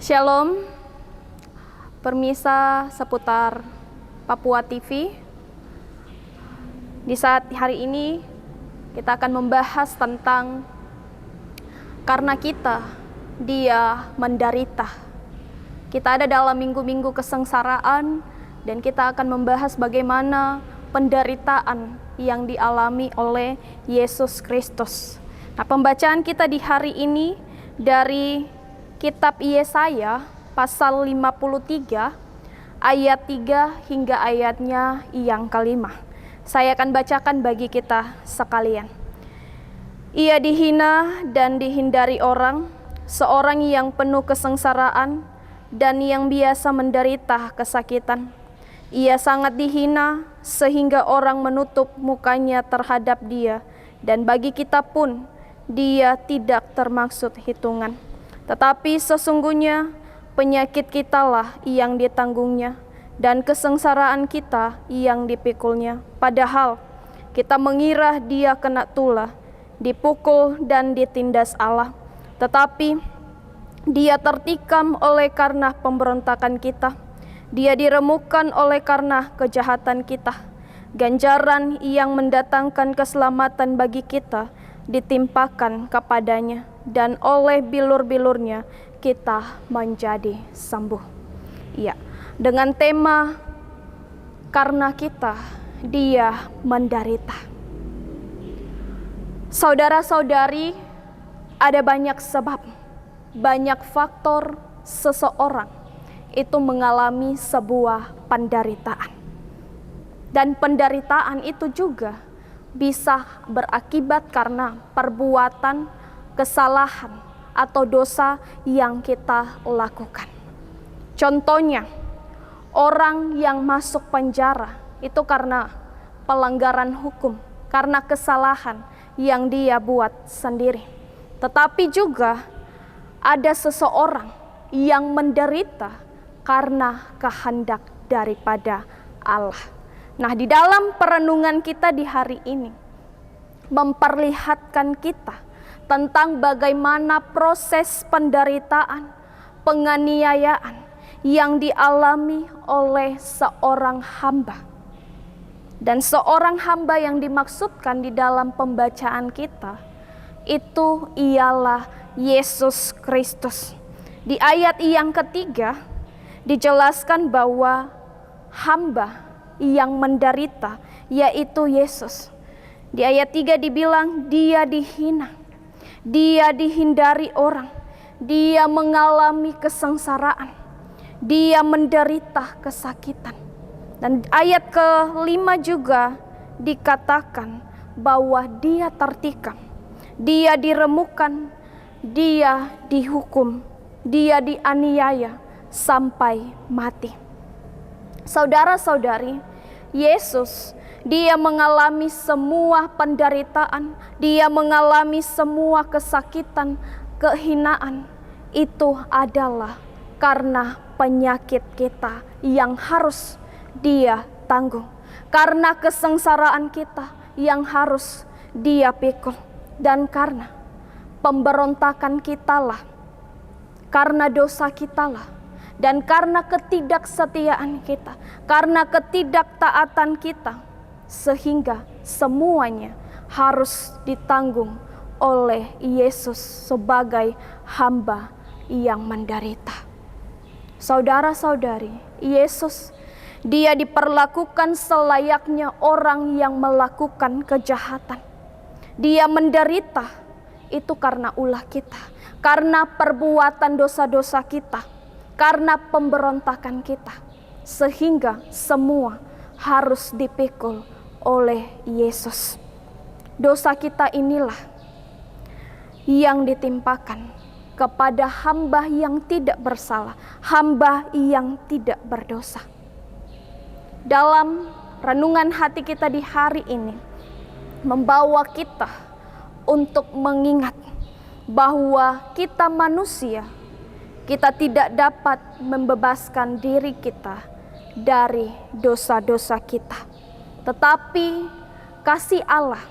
Shalom, permisa seputar Papua TV. Di saat hari ini kita akan membahas tentang karena kita, dia menderita. Kita ada dalam minggu-minggu kesengsaraan dan kita akan membahas bagaimana penderitaan yang dialami oleh Yesus Kristus. Nah, pembacaan kita di hari ini dari Kitab Yesaya pasal 53 ayat 3 hingga ayatnya yang kelima. Saya akan bacakan bagi kita sekalian. Ia dihina dan dihindari orang, seorang yang penuh kesengsaraan dan yang biasa menderita kesakitan. Ia sangat dihina sehingga orang menutup mukanya terhadap dia, dan bagi kita pun dia tidak termaksud hitungan. Tetapi sesungguhnya penyakit kitalah yang ditanggungnya, dan kesengsaraan kita yang dipikulnya. Padahal kita mengira dia kena tulah, dipukul dan ditindas Allah. Tetapi dia tertikam oleh karena pemberontakan kita, dia diremukkan oleh karena kejahatan kita. Ganjaran yang mendatangkan keselamatan bagi kita ditimpakan kepadanya, dan oleh bilur-bilurnya kita menjadi sembuh. Ya, dengan tema karena kita, dia menderita. Saudara-saudari, ada banyak sebab, banyak faktor seseorang itu mengalami sebuah penderitaan. Dan penderitaan itu juga bisa berakibat karena perbuatan, kesalahan, atau dosa yang kita lakukan. Contohnya, orang yang masuk penjara itu karena pelanggaran hukum, karena kesalahan yang dia buat sendiri. Tetapi juga ada seseorang yang menderita karena kehendak daripada Allah. Nah, di dalam perenungan kita di hari ini memperlihatkan kita tentang bagaimana proses penderitaan, penganiayaan yang dialami oleh seorang hamba. Dan seorang hamba yang dimaksudkan di dalam pembacaan kita itu ialah Yesus Kristus. Di ayat yang ketiga dijelaskan bahwa hamba yang menderita yaitu Yesus. Di ayat 3 dibilang dia dihina, dia dihindari orang, dia mengalami kesengsaraan, dia menderita kesakitan. Dan ayat ke-5 juga dikatakan bahwa dia tertikam, dia diremukkan, dia dihukum, dia dianiaya sampai mati. Saudara-saudari, Yesus, dia mengalami semua penderitaan, dia mengalami semua kesakitan, kehinaan. Itu adalah karena penyakit kita yang harus dia tanggung, karena kesengsaraan kita yang harus dia pikul, dan karena pemberontakan kitalah, karena dosa kitalah, dan karena ketidaksetiaan kita, karena ketidaktaatan kita, sehingga semuanya harus ditanggung oleh Yesus sebagai hamba yang menderita. Saudara-saudari, Yesus, dia diperlakukan selayaknya orang yang melakukan kejahatan. Dia menderita itu karena ulah kita, karena perbuatan dosa-dosa kita, karena pemberontakan kita, sehingga semua harus dipikul oleh Yesus. Dosa kita inilah yang ditimpakan kepada hamba yang tidak bersalah, hamba yang tidak berdosa. Dalam renungan hati kita di hari ini membawa kita untuk mengingat bahwa kita manusia, kita tidak dapat membebaskan diri kita dari dosa-dosa kita. Tetapi kasih Allah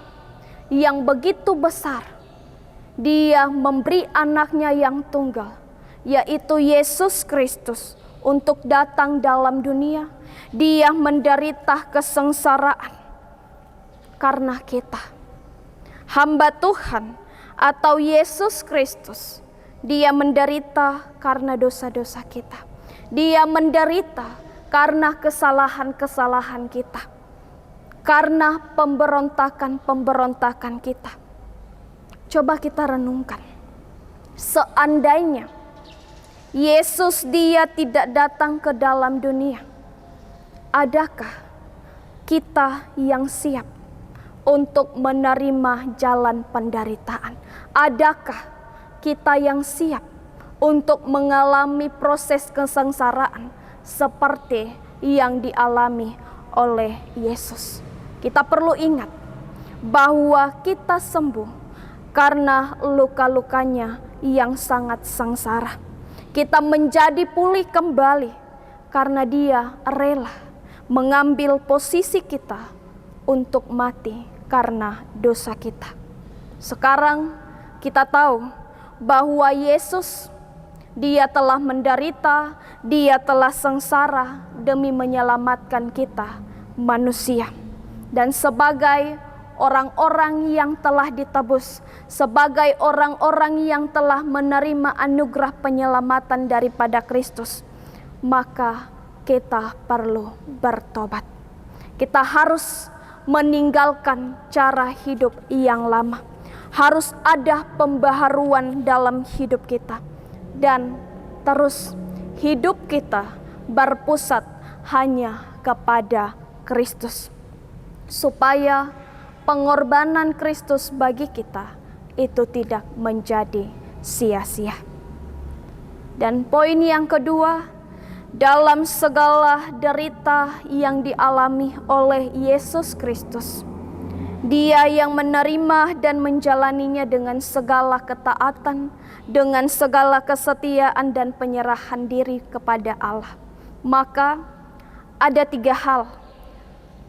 yang begitu besar, Dia memberi anaknya yang tunggal. yaitu Yesus Kristus, untuk datang dalam dunia. Dia menderita kesengsaraan karena kita. Hamba Tuhan atau Yesus Kristus, dia menderita karena dosa-dosa kita. Dia menderita karena kesalahan-kesalahan kita, karena pemberontakan-pemberontakan kita. Coba kita renungkan, seandainya Yesus dia tidak datang ke dalam dunia, adakah kita yang siap untuk menerima jalan penderitaan? Adakah kita yang siap untuk mengalami proses kesengsaraan seperti yang dialami oleh Yesus? Kita perlu ingat bahwa kita sembuh karena luka-lukanya yang sangat sengsara. Kita menjadi pulih kembali karena dia rela mengambil posisi kita untuk mati karena dosa kita. Sekarang kita tahu bahwa Yesus dia telah menderita, dia telah sengsara demi menyelamatkan kita manusia. Dan sebagai orang-orang yang telah ditebus, sebagai orang-orang yang telah menerima anugerah penyelamatan daripada Kristus, maka kita perlu bertobat. Kita harus meninggalkan cara hidup yang lama. Harus ada pembaharuan dalam hidup kita. Dan terus hidup kita berpusat hanya kepada Kristus. Supaya pengorbanan Kristus bagi kita itu tidak menjadi sia-sia. Dan poin yang kedua, dalam segala derita yang dialami oleh Yesus Kristus, dia yang menerima dan menjalaninya dengan segala ketaatan, dengan segala kesetiaan dan penyerahan diri kepada Allah. Maka ada 3 hal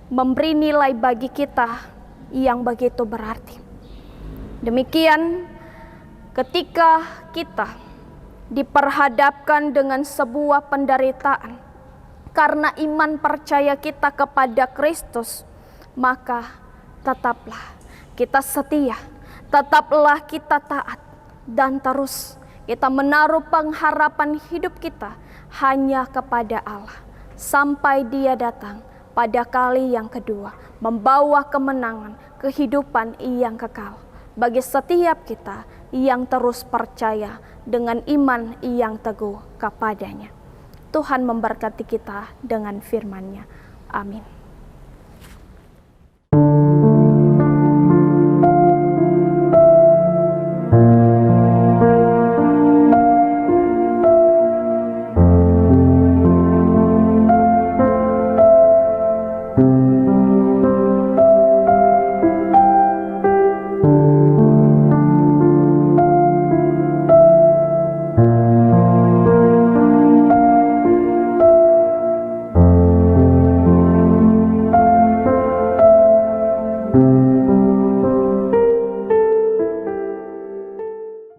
memberi nilai bagi kita yang begitu berarti. Demikian ketika kita diperhadapkan dengan sebuah penderitaan karena iman percaya kita kepada Kristus, maka tetaplah kita setia, tetaplah kita taat, dan terus kita menaruh pengharapan hidup kita hanya kepada Allah sampai dia datang pada kali yang kedua, membawa kemenangan, kehidupan yang kekal bagi setiap kita yang terus percaya dengan iman yang teguh kepadanya. Tuhan memberkati kita dengan firman-Nya. Amin.